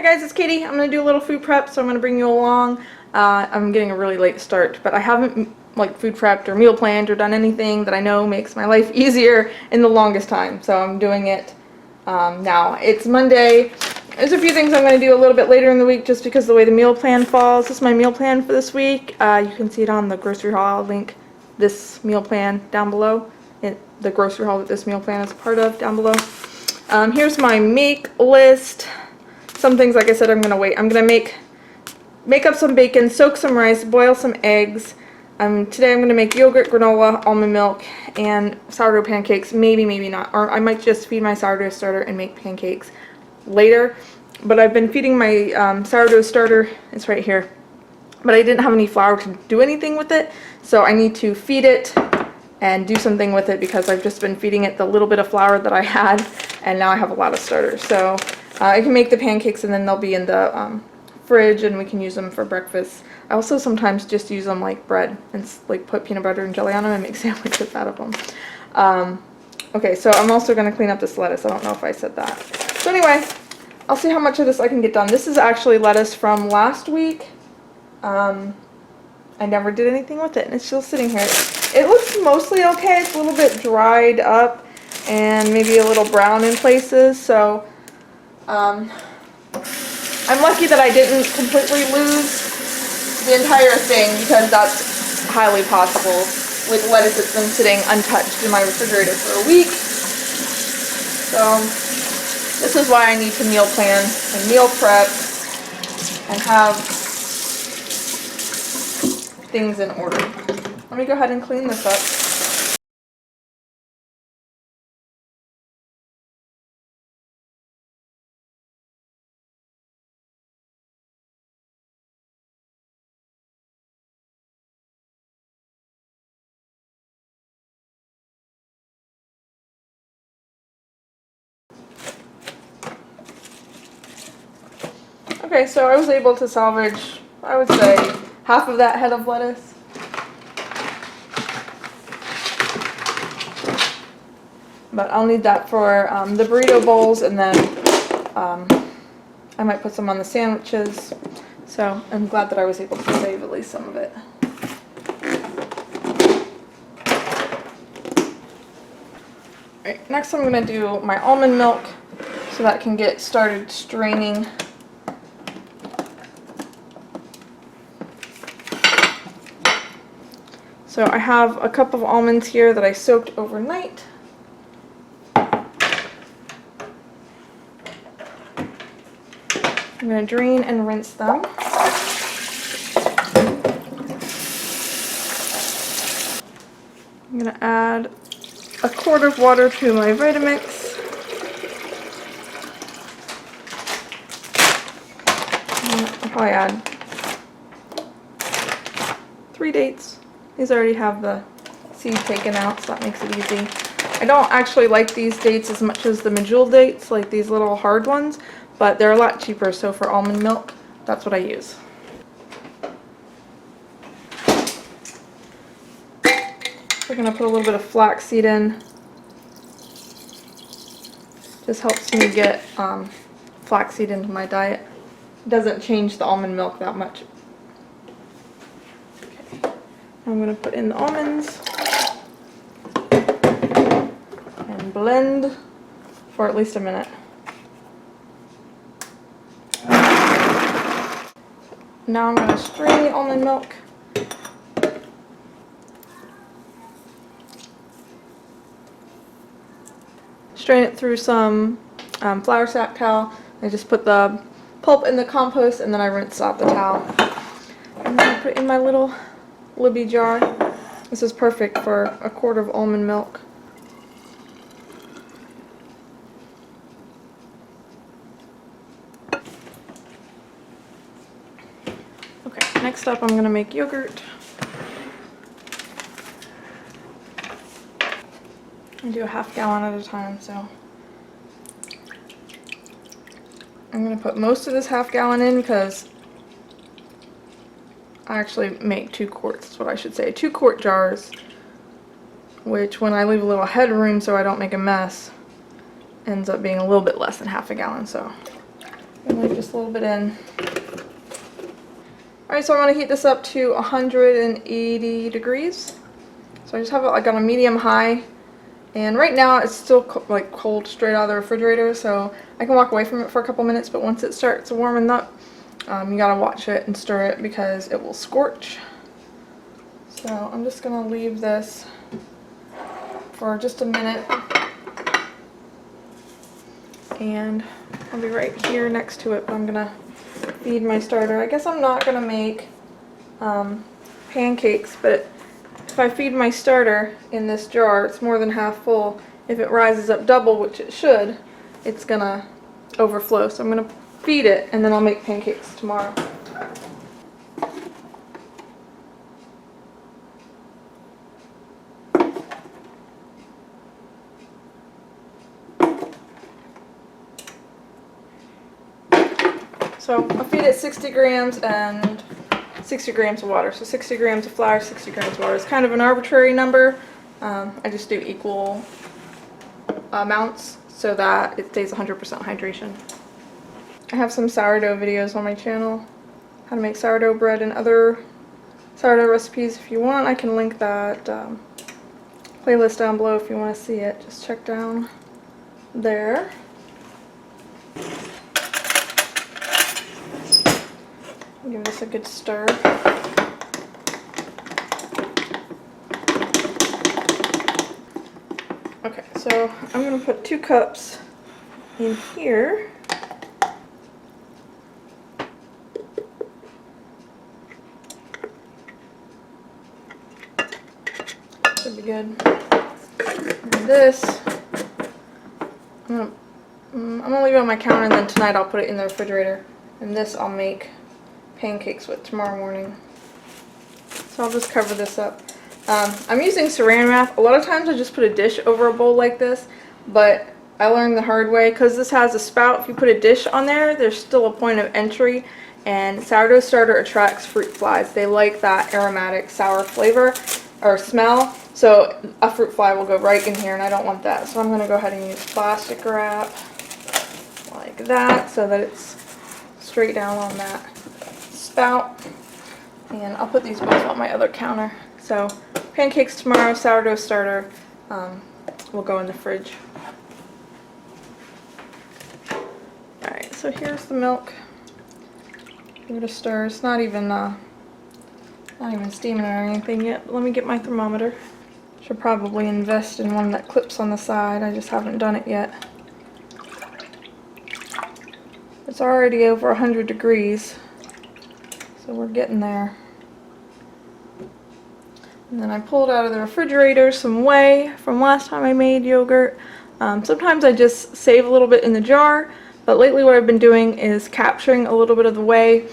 Hi guys, it's Katie. I'm going to do a little food prep, so I'm going to bring you along. I'm getting a really late start, but I haven't food prepped or meal planned or done anything that I know makes my life easier in the longest time, so I'm doing it now. It's Monday. There's a few things I'm going to do a little bit later in the week just because of the way the meal plan falls. This is my meal plan for this week. You can see it on the grocery haul. I'll link this meal plan down below. The grocery haul that this meal plan is a part of down below. Here's my make list. Some things, like I said, I'm going to wait. I'm going to make up some bacon, soak some rice, boil some eggs. Today I'm going to make yogurt, granola, almond milk, and sourdough pancakes. Maybe, maybe not. Or I might just feed my sourdough starter and make pancakes later. But I've been feeding my sourdough starter. It's right here. But I didn't have any flour to do anything with it. So I need to feed it and do something with it because I've just been feeding it the little bit of flour that I had. And now I have a lot of starter. So I can make the pancakes and then they'll be in the fridge and we can use them for breakfast. I also sometimes just use them like bread and like put peanut butter and jelly on them and make sandwiches out of them. Okay, so I'm also going to clean up this lettuce. I don't know if I said that. So anyway, I'll see how much of this I can get done. This is actually lettuce from last week. I never did anything with it and it's still sitting here. It looks mostly okay. It's a little bit dried up and maybe a little brown in places, so I'm lucky that I didn't completely lose the entire thing because that's highly possible with lettuce that's been sitting untouched in my refrigerator for a week. So this is why I need to meal plan and meal prep and have things in order. Let me go ahead and clean this up. Okay, so I was able to salvage, I would say, half of that head of lettuce. But I'll need that for the burrito bowls, and then I might put some on the sandwiches. So I'm glad that I was able to save at least some of it. Alright, next I'm going to do my almond milk so that can get started straining. So I have a cup of almonds here that I soaked overnight. I'm going to drain and rinse them. I'm going to add a quart of water to my Vitamix. I'll probably add 3 dates. These already have the seed taken out, so that makes it easy. I don't actually like these dates as much as the medjool dates, like these little hard ones, but they're a lot cheaper, so for almond milk, that's what I use. We're going to put a little bit of flaxseed in. Just helps me get flaxseed into my diet. It doesn't change the almond milk that much. I'm going to put in the almonds and blend for at least a minute. Now I'm going to strain the almond milk. Strain it through some flour sack towel. I just put the pulp in the compost and then I rinse out the towel. And then I put it in my little Libby jar. This is perfect for a quart of almond milk. Okay, next up I'm going to make yogurt. I do a ½ gallon at a time, so I'm going to put most of this ½ gallon in because I actually make 2 quarts, that's what I should say. 2 quart jars, which when I leave a little headroom so I don't make a mess, ends up being a little bit less than ½ gallon, so And leave just a little bit in. Alright, so I'm going to heat this up to 180 degrees. So I just have it like on a medium high. And right now it's still like cold straight out of the refrigerator, so I can walk away from it for a couple minutes, but once it starts warming up, you gotta watch it and stir it because it will scorch. So I'm just gonna leave this for just a minute. And I'll be right here next to it, but I'm gonna feed my starter. I guess I'm not gonna make pancakes, but if I feed my starter in this jar, it's more than half full. If it rises up double, which it should, it's gonna overflow. So I'm gonna feed it and then I'll make pancakes tomorrow. So I'll feed it 60 grams and 60 grams of water. So 60 grams of flour, 60 grams of water. It's kind of an arbitrary number. I just do equal amounts so that it stays 100% hydration. I have some sourdough videos on my channel. How to make sourdough bread and other sourdough recipes. If you want, I can link that playlist down below if you want to see it. Just check down there. Give this a good stir. Okay, so I'm going to put 2 cups in here. Should be good. And this, I'm gonna leave it on my counter, and then tonight I'll put it in the refrigerator. And this I'll make pancakes with tomorrow morning. So I'll just cover this up. I'm using saran wrap. A lot of times I just put a dish over a bowl like this, but I learned the hard way because this has a spout. If you put a dish on there, there's still a point of entry, and sourdough starter attracts fruit flies. They like that aromatic sour flavor or smell, so a fruit fly will go right in here, and I don't want that. So I'm going to go ahead and use plastic wrap like that so that it's straight down on that spout. And I'll put these both on my other counter. So pancakes tomorrow, sourdough starter will go in the fridge. Alright, so here's the milk. Give it a stir. It's not even steaming or anything yet. Let me get my thermometer. Should probably invest in one that clips on the side. I just haven't done it yet. It's already over 100 degrees, so we're getting there. And then I pulled out of the refrigerator some whey from last time I made yogurt. Sometimes I just save a little bit in the jar, but lately what I've been doing is capturing a little bit of the whey.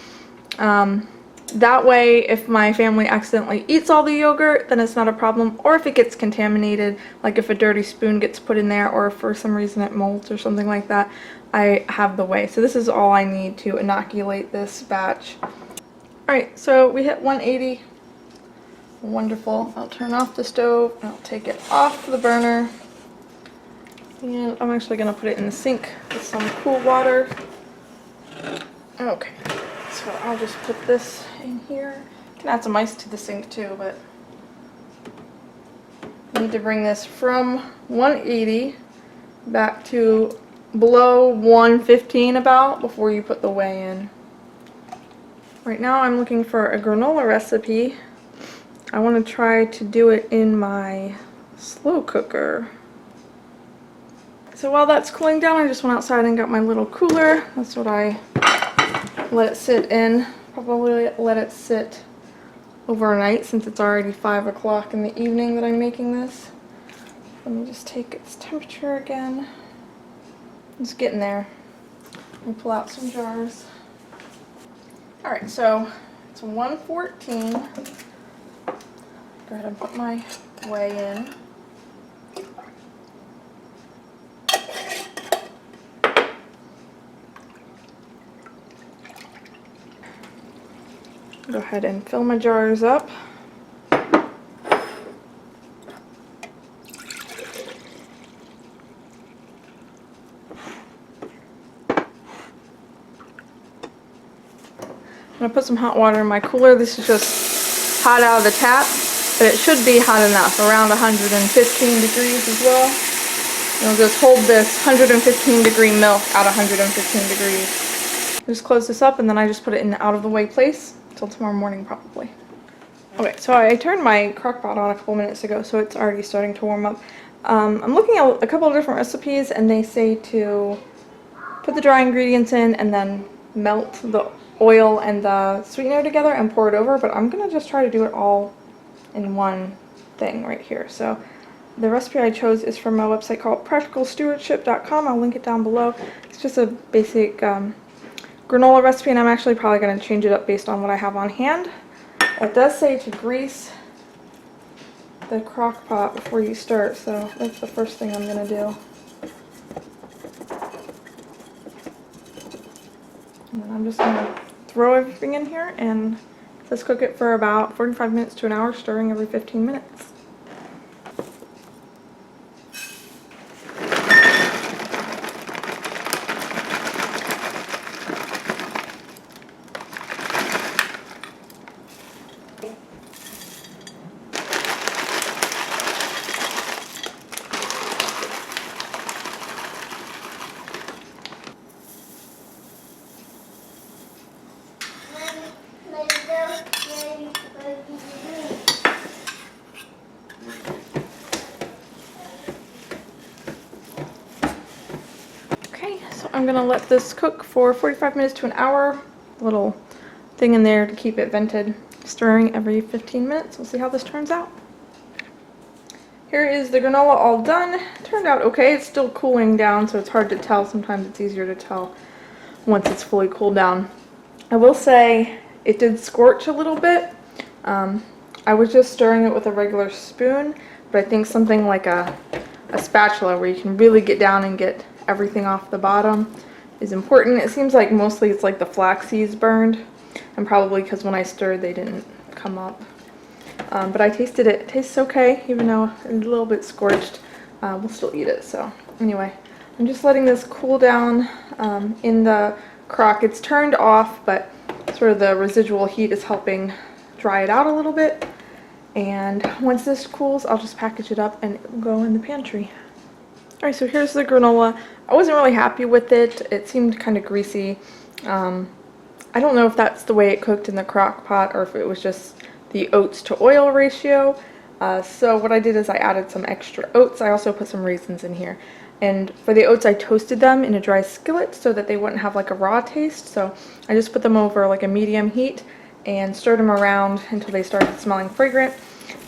That way, if my family accidentally eats all the yogurt, then it's not a problem. Or if it gets contaminated, like if a dirty spoon gets put in there, or if for some reason it molds or something like that, I have the whey. So this is all I need to inoculate this batch. Alright, so we hit 180. Wonderful. I'll turn off the stove, and I'll take it off the burner. And I'm actually going to put it in the sink with some cool water. Okay. So I'll just put this in here. You can add some ice to the sink too, but you need to bring this from 180 back to below 115 about before you put the whey in. Right now I'm looking for a granola recipe. I want to try to do it in my slow cooker. So while that's cooling down, I just went outside and got my little cooler. That's what I let it sit in. Probably let it sit overnight since it's already 5 o'clock in the evening that I'm making this. Let me just take its temperature again. It's getting there. Let me pull out some jars. Alright, so it's 1:14. Go ahead and put my whey in. Go ahead and fill my jars up. I'm gonna put some hot water in my cooler. This is just hot out of the tap, but it should be hot enough, around 115 degrees as well. And I'll just hold this 115 degree milk at 115 degrees. Just close this up and then I just put it in the out of the way place until tomorrow morning probably. Okay, so I turned my crock pot on a couple minutes ago, so it's already starting to warm up. I'm looking at a couple of different recipes and they say to put the dry ingredients in and then melt the oil and the sweetener together and pour it over, but I'm gonna just try to do it all in one thing right here. So the recipe I chose is from a website called practicalstewardship.com. I'll link it down below. It's just a basic granola recipe, and I'm actually probably going to change it up based on what I have on hand. It does say to grease the crock pot before you start, so that's the first thing I'm going to do. And then I'm just going to throw everything in here and let's cook it for about 45 minutes to an hour, stirring every 15 minutes. So I'm gonna let this cook for 45 minutes to an hour. A little thing in there to keep it vented, stirring every 15 minutes. We'll see how this turns out. Here is the granola all done. Turned out okay. It's still cooling down, so it's hard to tell. Sometimes it's easier to tell once it's fully cooled down. I will say it did scorch a little bit. I was just stirring it with a regular spoon, but I think something like a spatula where you can really get down and get everything off the bottom is important. It seems like mostly it's like the flax seeds burned, and probably because when I stirred they didn't come up. But I tasted it. It tastes okay, even though it's a little bit scorched. We'll still eat it. So anyway, I'm just letting this cool down in the crock. It's turned off, but sort of the residual heat is helping dry it out a little bit. And once this cools, I'll just package it up and it will go in the pantry. Alright, so here's the granola. I wasn't really happy with it. It seemed kind of greasy. I don't know if that's the way it cooked in the crock pot or if it was just the oats to oil ratio. So what I did is I added some extra oats. I also put some raisins in here. And for the oats, I toasted them in a dry skillet so that they wouldn't have like a raw taste. So I just put them over like a medium heat and stirred them around until they started smelling fragrant.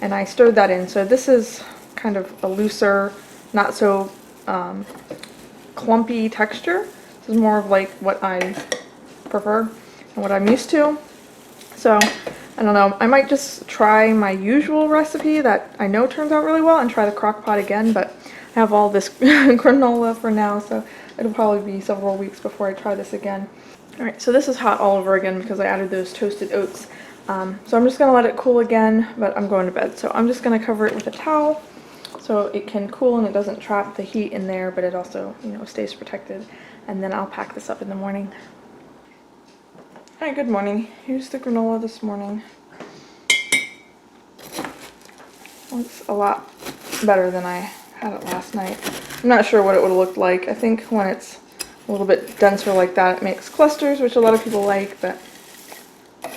And I stirred that in. So this is kind of a looser, not so clumpy texture. This is more of like what I prefer and what I'm used to. So I don't know, I might just try my usual recipe that I know turns out really well and try the crock pot again, but I have all this granola for now, so it'll probably be several weeks before I try this again. Alright, so this is hot all over again because I added those toasted oats. So I'm just going to let it cool again, but I'm going to bed. So I'm just going to cover it with a towel so it can cool and it doesn't trap the heat in there, but it also, you know, stays protected. And then I'll pack this up in the morning. Hi, good morning. Here's the granola this morning. Looks a lot better than I had it last night. I'm not sure what it would have looked like. I think when it's a little bit denser like that, it makes clusters, which a lot of people like, but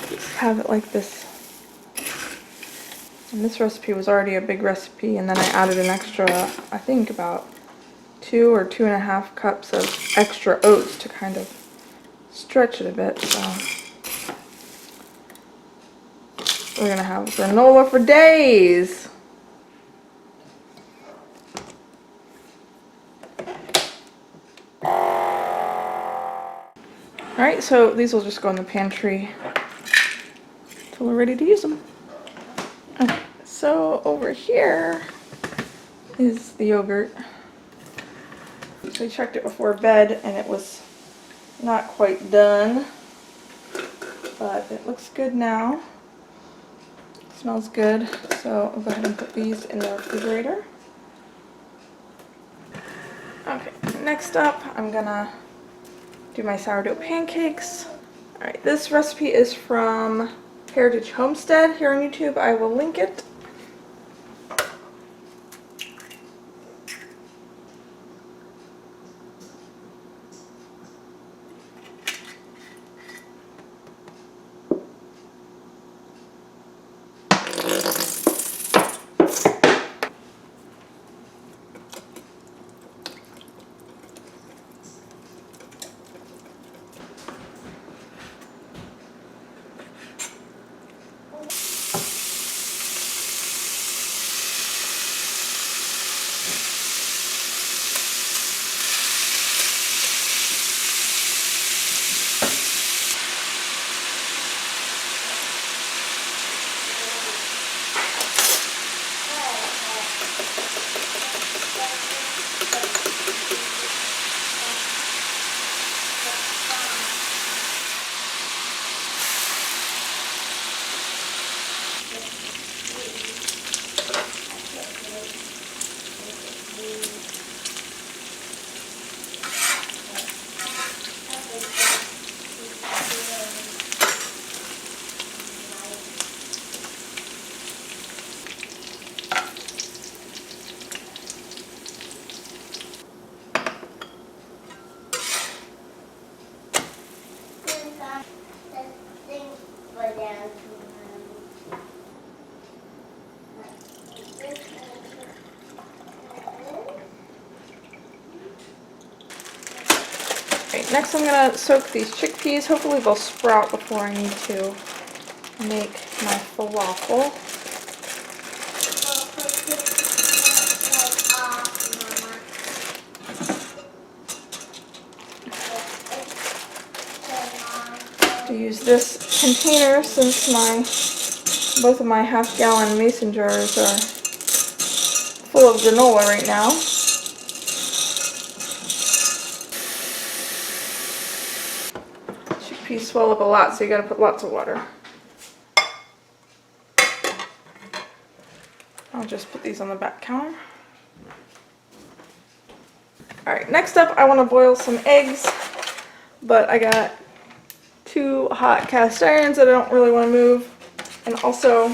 just have it like this. And this recipe was already a big recipe, and then I added an extra, I think about 2 or 2.5 cups of extra oats to kind of stretch it a bit. So we're gonna have granola for days. Alright, so these will just go in the pantry until we're ready to use them. Okay, so over here is the yogurt. So I checked it before bed and it was not quite done, but it looks good now. It smells good, so I'll go ahead and put these in the refrigerator. Okay, next up I'm gonna do my sourdough pancakes. Alright, this recipe is from Heritage Homestead here on YouTube. I will link it. Next I'm going to soak these chickpeas. Hopefully they'll sprout before I need to make my falafel. To use this container since both of my half-gallon mason jars are full of granola right now. Chickpeas swell up a lot, so you gotta put lots of water. I'll just put these on the back counter. Alright, next up I want to boil some eggs, but I got 2 hot cast irons that I don't really want to move, and also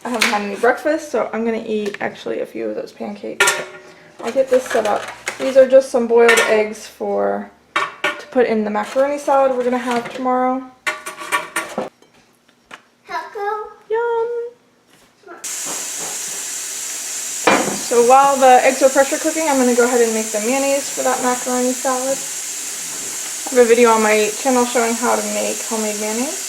I haven't had any breakfast, so I'm going to eat actually a few of those pancakes. I'll get this set up. These are just some boiled eggs to put in the macaroni salad we're going to have tomorrow. Yum! So while the eggs are pressure cooking, I'm going to go ahead and make the mayonnaise for that macaroni salad. I have a video on my channel showing how to make homemade mayonnaise.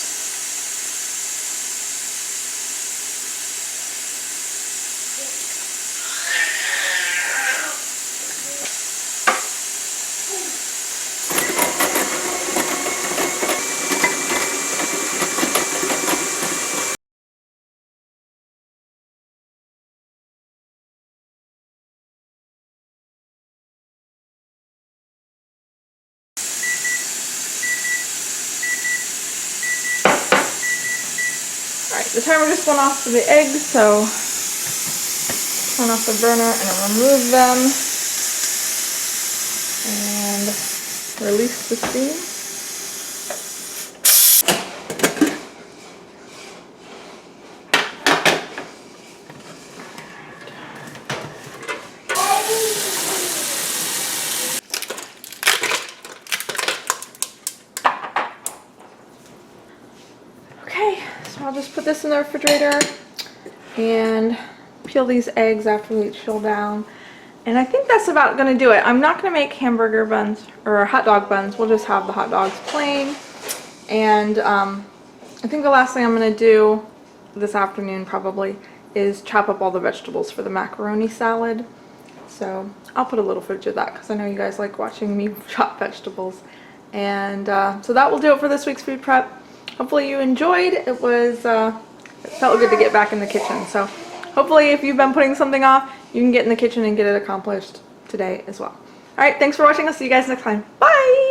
Alright, the timer just went off for the eggs, so turn off the burner and remove them and release the steam. So I'll just put this in the refrigerator and peel these eggs after they chill down. And I think that's about going to do it. I'm not going to make hamburger buns or hot dog buns. We'll just have the hot dogs plain. And I think the last thing I'm going to do this afternoon probably is chop up all the vegetables for the macaroni salad. So I'll put a little footage of that because I know you guys like watching me chop vegetables. And so that will do it for this week's food prep. Hopefully you enjoyed. It felt good to get back in the kitchen. So hopefully if you've been putting something off, you can get in the kitchen and get it accomplished today as well. Alright, thanks for watching. I'll see you guys next time. Bye!